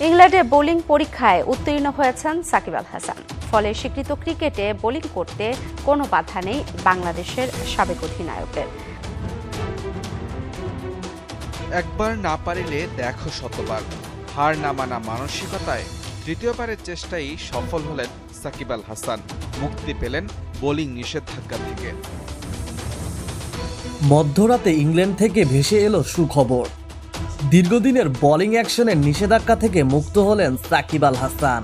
ইংল্যান্ডে বোলিং পরীক্ষায় উত্তীর্ণ হয়েছেন সাকিব আল হাসান। ফলে স্বীকৃত ক্রিকেটে বোলিং করতে কোনো বাধা নেই বাংলাদেশের সাবেক অধিনায়কের। একবার না পারিলে দেখো শতবার, হার না মানা মানসিকতায় তৃতীয়বারের চেষ্টায় সফল হলেন সাকিব আল হাসান। মুক্তি পেলেন বোলিং নিষেধাজ্ঞা থেকে। মধ্যরাতে ইংল্যান্ড থেকে ভেসে এলো সুখবর। দীর্ঘদিনের বোলিং অ্যাকশনের নিষেধাজ্ঞা থেকে মুক্ত হলেন সাকিব আল হাসান।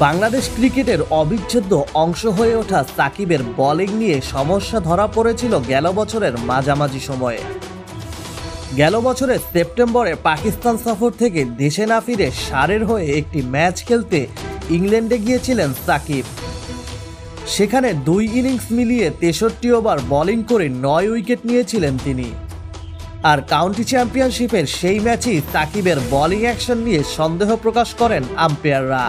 বাংলাদেশ ক্রিকেটের অবিচ্ছেদ্য অংশ হয়ে ওঠা সাকিবের বোলিং নিয়ে সমস্যা ধরা পড়েছিল গেল বছরের মাঝামাঝি সময়ে। গেল বছরের সেপ্টেম্বরে পাকিস্তান সফর থেকে দেশে না ফিরে সারের হয়ে একটি ম্যাচ খেলতে ইংল্যান্ডে গিয়েছিলেন সাকিব। সেখানে 2 ইনিংস মিলিয়ে 63 ওভার বোলিং করে 9 উইকেট নিয়েছিলেন তিনি। আর কাউন্টি চ্যাম্পিয়নশিপের সেই ম্যাচেই সাকিবের বোলিং অ্যাকশন নিয়ে সন্দেহ প্রকাশ করেন আম্পায়াররা।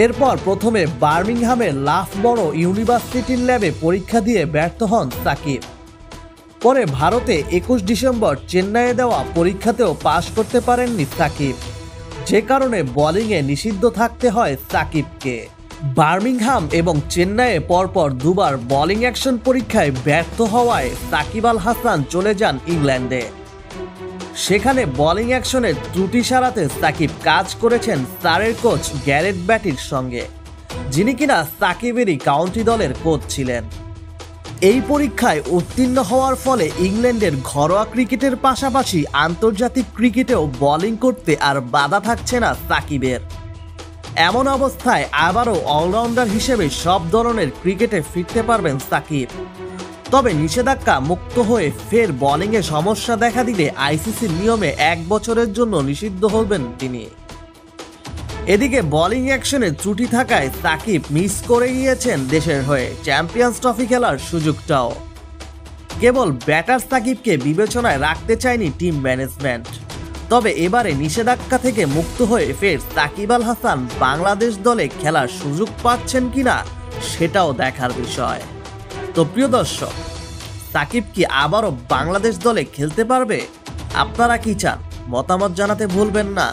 এরপর প্রথমে বার্মিংহামের লাফবরো ইউনিভার্সিটির ল্যাবে পরীক্ষা দিয়ে ব্যর্থ হন সাকিব। পরে ভারতে 21 ডিসেম্বর চেন্নাইয়ে দেওয়া পরীক্ষাতেও পাশ করতে পারেননি সাকিব, যে কারণে বোলিংয়ে নিষিদ্ধ থাকতে হয় সাকিবকে। বার্মিংহাম এবং চেন্নাইয়ে পরপর 2 বার বোলিং অ্যাকশন পরীক্ষায় ব্যর্থ হওয়ায় সাকিব আল হাসান চলে যান ইংল্যান্ডে। সেখানে বোলিং অ্যাকশনের ত্রুটি সারাতে সাকিব কাজ করেছেন সারের কোচ গ্যারেট ব্যাটির সঙ্গে, যিনি কিনা সাকিবেরই কাউন্টি দলের কোচ ছিলেন। এই পরীক্ষায় উত্তীর্ণ হওয়ার ফলে ইংল্যান্ডের ঘরোয়া ক্রিকেটের পাশাপাশি আন্তর্জাতিক ক্রিকেটেও বোলিং করতে আর বাধা থাকছে না সাকিবের। এমন অবস্থায় আবারও অলরাউন্ডার হিসেবে সব ধরনের ক্রিকেটে ফিরতে পারবেন সাকিব। তবে নিষেধাজ্ঞা মুক্ত হয়ে ফের বোলিংয়ে সমস্যা দেখা দিলে আইসিসির নিয়মে 1 বছরের জন্য নিষিদ্ধ হবেন তিনি। এদিকে বোলিং অ্যাকশনে ত্রুটি থাকায় সাকিব মিস করে গিয়েছেন দেশের হয়ে চ্যাম্পিয়ন্স ট্রফি খেলার সুযোগটাও। কেবল ব্যাটার সাকিবকে বিবেচনায় রাখতে চায়নি টিম ম্যানেজমেন্ট। তবে এবারে নিষেধাজ্ঞা থেকে মুক্ত হয়ে ফের সাকিব আল হাসান বাংলাদেশ দলে খেলার সুযোগ পাচ্ছেন কিনা সেটাও দেখার বিষয়। তো প্রিয় দর্শক, সাকিব কি আবারও বাংলাদেশ দলে খেলতে পারবে? আপনারা কি চান? মতামত জানাতে ভুলবেন না।